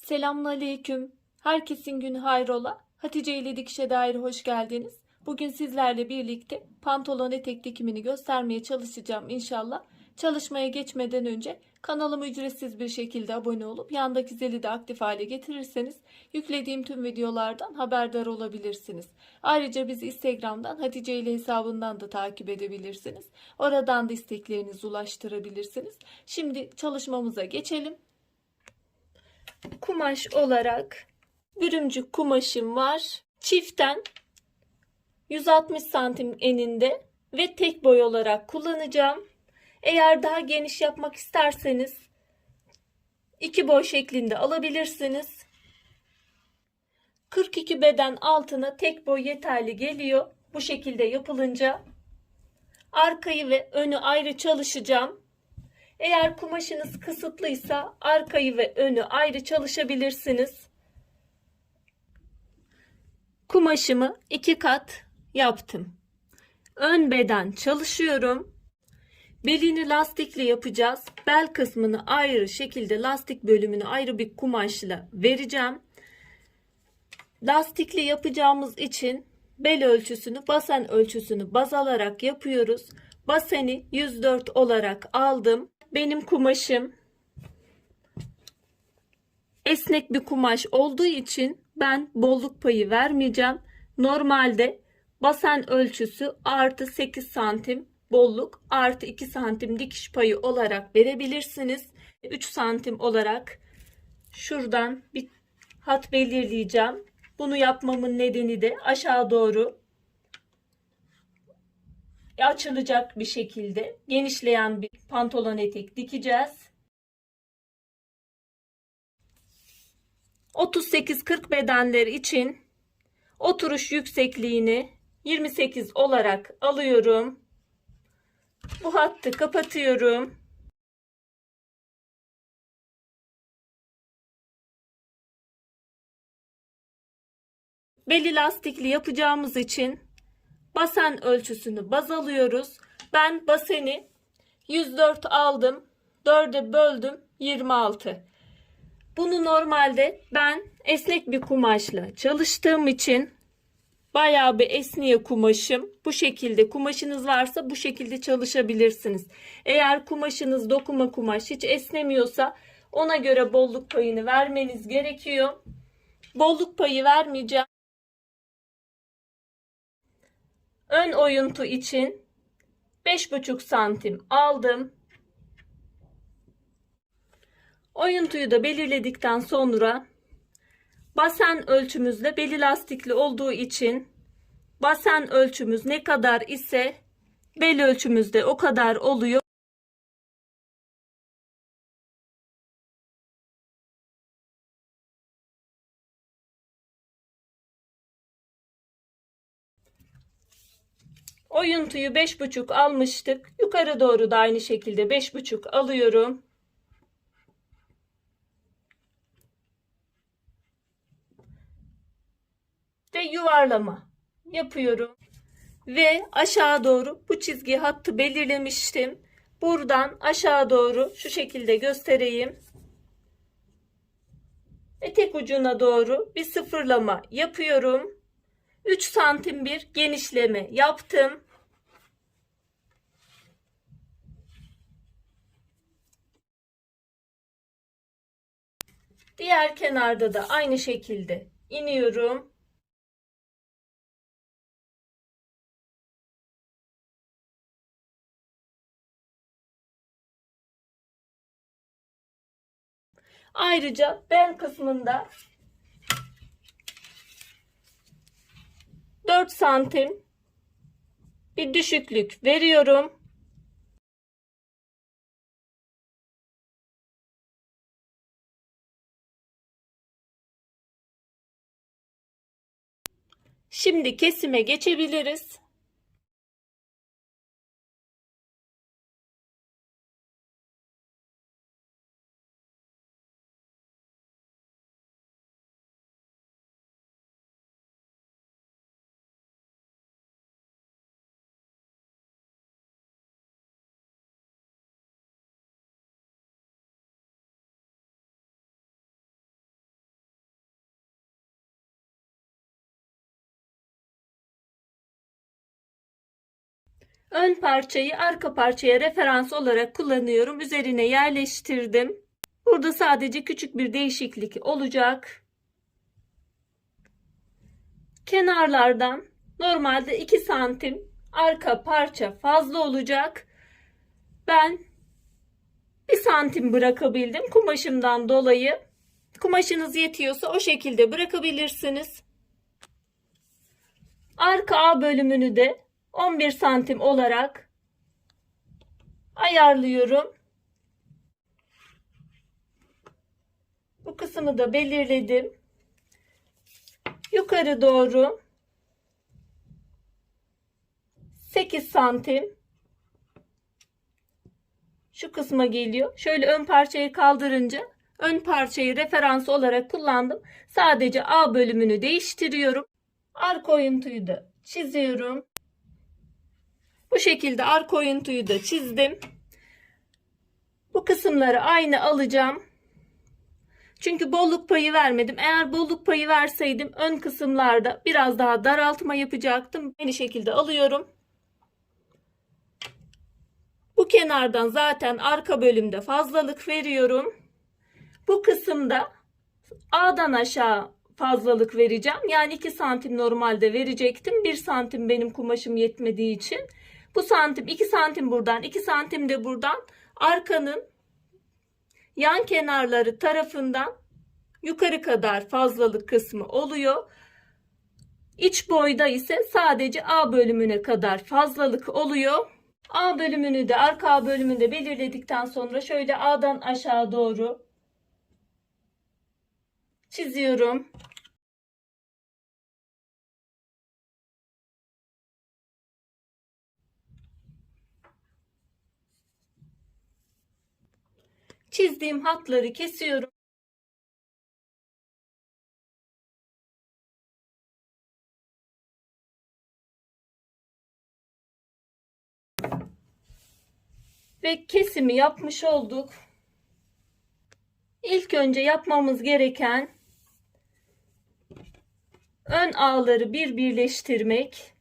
Selamünaleyküm. Herkesin günü hayrola. Hatice ile dikişe dair hoş geldiniz. Bugün sizlerle birlikte pantolon etek dikimini göstermeye çalışacağım inşallah. Çalışmaya geçmeden önce kanalıma ücretsiz bir şekilde abone olup yandaki zili de aktif hale getirirseniz yüklediğim tüm videolardan haberdar olabilirsiniz. Ayrıca bizi Instagram'dan Hatice ile hesabından da takip edebilirsiniz. Oradan da isteklerinizi ulaştırabilirsiniz. Şimdi çalışmamıza geçelim. Kumaş olarak bürümcük kumaşım var. Çiften 160 santim eninde ve tek boy olarak kullanacağım. Eğer daha geniş yapmak isterseniz iki boy şeklinde alabilirsiniz. 42 beden altına tek boy yeterli geliyor. Bu şekilde yapılınca arkayı ve önü ayrı çalışacağım. Eğer kumaşınız kısıtlıysa arkayı ve önü ayrı çalışabilirsiniz. Kumaşımı 2 kat yaptım. Ön beden çalışıyorum. Belini lastikli yapacağız. Bel kısmını ayrı şekilde lastik bölümünü ayrı bir kumaşla vereceğim. Lastikli yapacağımız için bel ölçüsünü, basen ölçüsünü baz alarak yapıyoruz. Baseni 104 olarak aldım. Benim kumaşım esnek bir kumaş olduğu için ben bolluk payı vermeyeceğim. Normalde basen ölçüsü artı 8 santim bolluk artı 2 santim dikiş payı olarak verebilirsiniz. 3 santim olarak şuradan bir hat belirleyeceğim. Bunu yapmamın nedeni de aşağı doğru açılacak bir şekilde genişleyen bir pantolon etek dikeceğiz. 38-40 bedenler için oturuş yüksekliğini 28 olarak alıyorum. Bu hattı kapatıyorum. Beli lastikli yapacağımız için basen ölçüsünü baz alıyoruz. Ben baseni 104 aldım. 4'e böldüm 26. Bunu normalde ben esnek bir kumaşla çalıştığım için bayağı bir esniyor kumaşım. Bu şekilde kumaşınız varsa bu şekilde çalışabilirsiniz. Eğer kumaşınız dokuma kumaş hiç esnemiyorsa ona göre bolluk payını vermeniz gerekiyor. Bolluk payı vermeyeceğim. Ön oyuntu için 5,5 santim aldım. Oyuntuyu da belirledikten sonra basen ölçümüzle beli lastikli olduğu için basen ölçümüz ne kadar ise bel ölçümüz de o kadar oluyor. Oyuntuyu 5,5 almıştık. Yukarı doğru da aynı şekilde 5,5 alıyorum. Ve yuvarlama yapıyorum. Ve aşağı doğru bu çizgi hattı belirlemiştim. Buradan aşağı doğru şu şekilde göstereyim. Etek ucuna doğru bir sıfırlama yapıyorum. 3 santim bir genişleme yaptım. Diğer kenarda da aynı şekilde iniyorum. Ayrıca bel kısmında 4 santim bir düşüklük veriyorum. Şimdi kesime geçebiliriz. Ön parçayı arka parçaya referans olarak kullanıyorum. Üzerine yerleştirdim. Burada sadece küçük bir değişiklik olacak. Kenarlardan normalde 2 santim arka parça fazla olacak. Ben 1 santim bırakabildim kumaşımdan dolayı. Kumaşınız yetiyorsa o şekilde bırakabilirsiniz. Arka A bölümünü de 11 santim olarak ayarlıyorum. Bu kısmı da belirledim. Yukarı doğru 8 santim şu kısma geliyor. Şöyle ön parçayı kaldırınca ön parçayı referans olarak kullandım. Sadece A bölümünü değiştiriyorum. Arka oyuntuyu da çiziyorum. Bu şekilde arka oyuntuyu da çizdim. Bu kısımları aynı alacağım. Çünkü bolluk payı vermedim. Eğer bolluk payı verseydim ön kısımlarda biraz daha daraltma yapacaktım. Aynı şekilde alıyorum. Bu kenardan zaten arka bölümde fazlalık veriyorum. Bu kısımda A'dan aşağı fazlalık vereceğim. Yani 2 santim normalde verecektim. 1 santim benim kumaşım yetmediği için. Bu santim 2 santim buradan 2 santim de buradan arkanın yan kenarları tarafından yukarı kadar fazlalık kısmı oluyor. İç boyda ise sadece A bölümüne kadar fazlalık oluyor. A bölümünü de arka A bölümünde belirledikten sonra şöyle A'dan aşağı doğru çiziyorum. Çizdiğim hatları kesiyorum. Ve kesimi yapmış olduk. İlk önce yapmamız gereken ön ağları birleştirmek.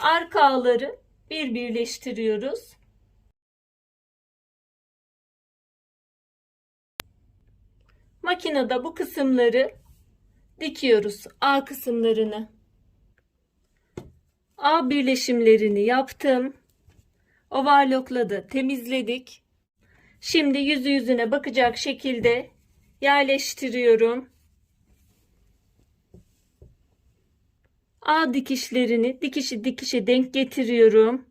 Arka ağları birleştiriyoruz. Makinede bu kısımları dikiyoruz. A kısımlarını. A birleşimlerini yaptım. Overlock'la da temizledik. Şimdi yüzü yüzüne bakacak şekilde yerleştiriyorum. A dikişlerini dikişi dikişe denk getiriyorum.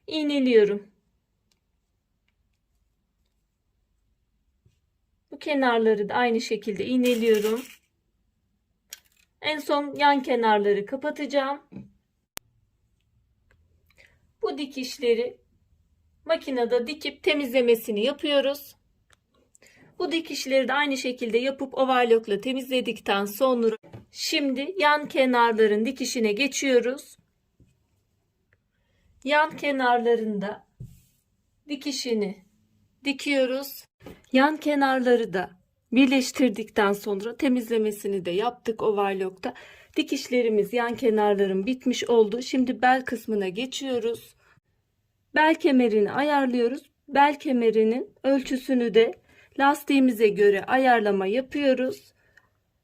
İğneliyorum. Bu kenarları da aynı şekilde iğneliyorum. En son yan kenarları kapatacağım. Bu dikişleri makinede dikip temizlemesini yapıyoruz. Bu dikişleri de aynı şekilde yapıp overlock'la temizledikten sonra şimdi yan kenarların dikişine geçiyoruz. Yan kenarlarında dikişini dikiyoruz. Yan kenarları da birleştirdikten sonra temizlemesini de yaptık overlock'ta. Dikişlerimiz yan kenarların bitmiş oldu. Şimdi bel kısmına geçiyoruz. Bel kemerini ayarlıyoruz. Bel kemerinin ölçüsünü de lastiğimize göre ayarlama yapıyoruz.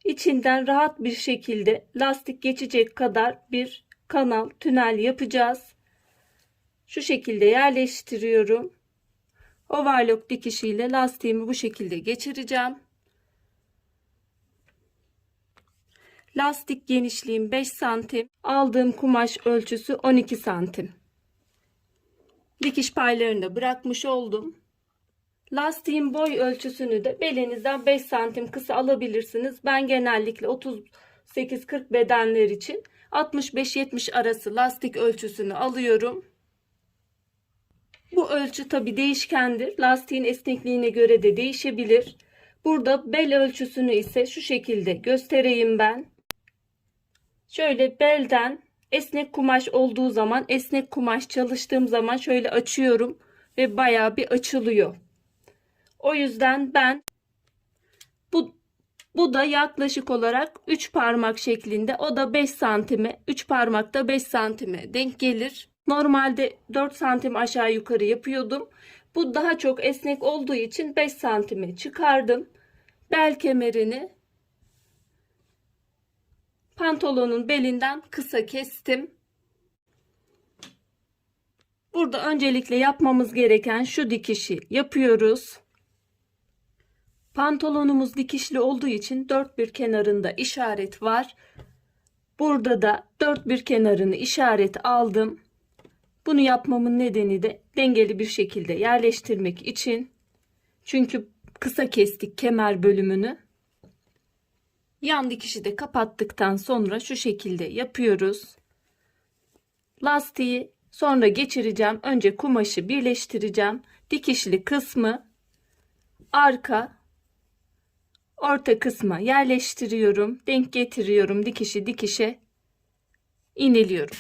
İçinden rahat bir şekilde lastik geçecek kadar bir kanal, tünel yapacağız. Şu şekilde yerleştiriyorum. Overlock dikişiyle lastiğimi bu şekilde geçireceğim. Lastik genişliğim 5 santim. Aldığım kumaş ölçüsü 12 santim. Dikiş paylarını da bırakmış oldum. Lastiğin boy ölçüsünü de belinizden 5 santim kısa alabilirsiniz. Ben genellikle 38-40 bedenler için 65-70 arası lastik ölçüsünü alıyorum. Bu ölçü tabi değişkendir. Lastiğin esnekliğine göre de değişebilir. Burada bel ölçüsünü ise şu şekilde göstereyim ben. Şöyle belden esnek kumaş olduğu zaman, esnek kumaş çalıştığım zaman şöyle açıyorum ve bayağı bir açılıyor. O yüzden ben Bu da yaklaşık olarak 3 parmak şeklinde. O da 5 santime, 3 parmakta 5 santime denk gelir. Normalde 4 santim aşağı yukarı yapıyordum. Bu daha çok esnek olduğu için 5 santime çıkardım. Bel kemerini pantolonun belinden kısa kestim. Burada öncelikle yapmamız gereken şu dikişi yapıyoruz. Pantolonumuz dikişli olduğu için dört bir kenarında işaret var. Burada da dört bir kenarını işaret aldım. Bunu yapmamın nedeni de dengeli bir şekilde yerleştirmek için. Çünkü kısa kestik kemer bölümünü. Yan dikişi de kapattıktan sonra şu şekilde yapıyoruz. Lastiği sonra geçireceğim. Önce kumaşı birleştireceğim. Dikişli kısmı orta kısma yerleştiriyorum. Denk getiriyorum. Dikişi dikişe iniliyorum.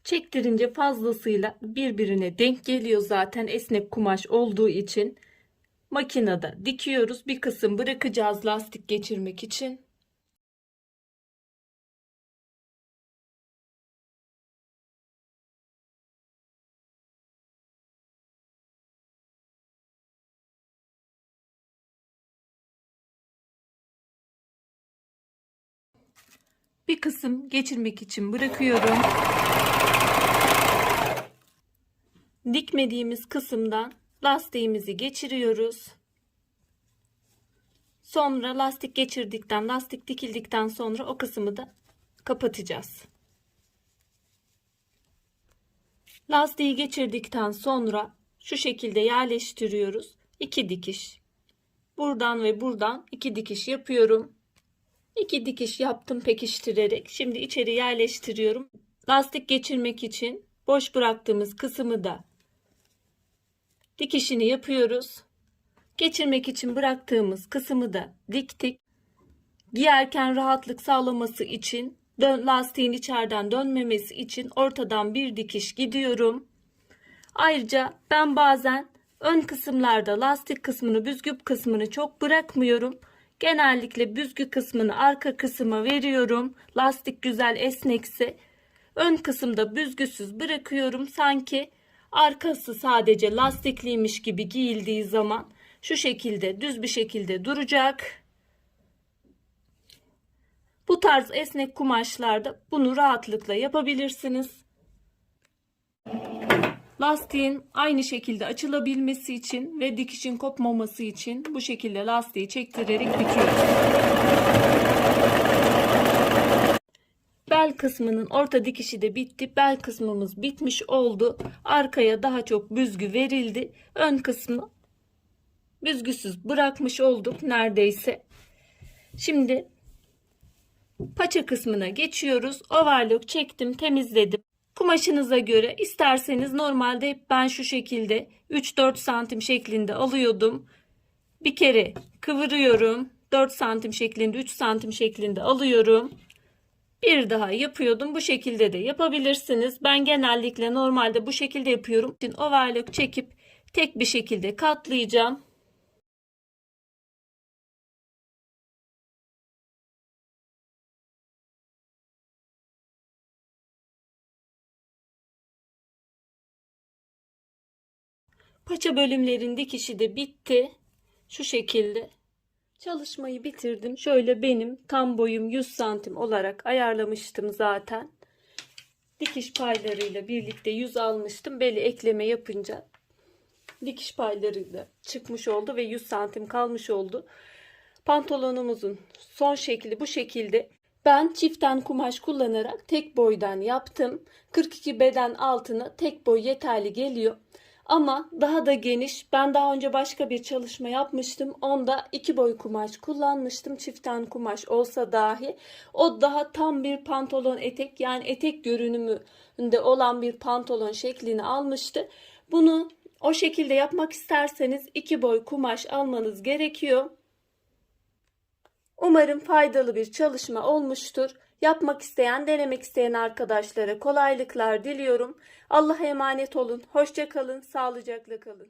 Çektirince fazlasıyla birbirine denk geliyor, zaten esnek kumaş olduğu için. Makinede dikiyoruz. Bir kısım bırakacağız lastik geçirmek için. Bir kısım geçirmek için bırakıyorum. Dikmediğimiz kısımdan lastiğimizi geçiriyoruz. Sonra lastik dikildikten sonra o kısmı da kapatacağız. Lastiği geçirdikten sonra şu şekilde yerleştiriyoruz. 2 dikiş. Buradan ve buradan 2 dikiş yapıyorum. 2 dikiş yaptım pekiştirerek. Şimdi içeri yerleştiriyorum. Lastik geçirmek için boş bıraktığımız kısmı da dikişini yapıyoruz. Geçirmek için bıraktığımız kısmı da diktik. Giyerken rahatlık sağlaması için, lastiğin içeriden dönmemesi için ortadan bir dikiş gidiyorum. Ayrıca ben bazen ön kısımlarda lastik kısmını, büzgü kısmını çok bırakmıyorum. Genellikle büzgü kısmını arka kısma veriyorum. Lastik güzel esnekse ön kısımda büzgüsüz bırakıyorum. Sanki arkası sadece lastikliymiş gibi giyildiği zaman şu şekilde düz bir şekilde duracak. Bu tarz esnek kumaşlarda bunu rahatlıkla yapabilirsiniz. Lastiğin aynı şekilde açılabilmesi için ve dikişin kopmaması için bu şekilde lastiği çektirerek dikiyoruz. Bel kısmının orta dikişi de bitti. Bel kısmımız bitmiş oldu. Arkaya daha çok büzgü verildi. Ön kısmı büzgüsüz bırakmış olduk neredeyse. Şimdi paça kısmına geçiyoruz. Overlock çektim, temizledim. Kumaşınıza göre isterseniz normalde hep ben şu şekilde 3-4 santim şeklinde alıyordum. Bir kere kıvırıyorum. 4 santim şeklinde, 3 santim şeklinde alıyorum. Bir daha yapıyordum. Bu şekilde de yapabilirsiniz. Ben genellikle normalde bu şekilde yapıyorum. Şimdi overlock çekip tek bir şekilde katlayacağım. Paça bölümlerin dikişi de bitti. Şu şekilde çalışmayı bitirdim. Şöyle benim tam boyum 100 santim olarak ayarlamıştım zaten. Dikiş paylarıyla birlikte 100 almıştım. Beli ekleme yapınca dikiş paylarıyla çıkmış oldu ve 100 santim kalmış oldu. Pantolonumuzun son şekli bu şekilde. Ben çiften kumaş kullanarak tek boydan yaptım. 42 beden altına tek boy yeterli geliyor. Ama daha da geniş. Ben daha önce başka bir çalışma yapmıştım. Onda 2 boy kumaş kullanmıştım. Çiften kumaş olsa dahi. O daha tam bir pantolon etek, yani etek görünümünde olan bir pantolon şeklini almıştı. Bunu o şekilde yapmak isterseniz 2 boy kumaş almanız gerekiyor. Umarım faydalı bir çalışma olmuştur. Yapmak isteyen, denemek isteyen arkadaşlara kolaylıklar diliyorum. Allah'a emanet olun. Hoşça kalın, sağlıcakla kalın.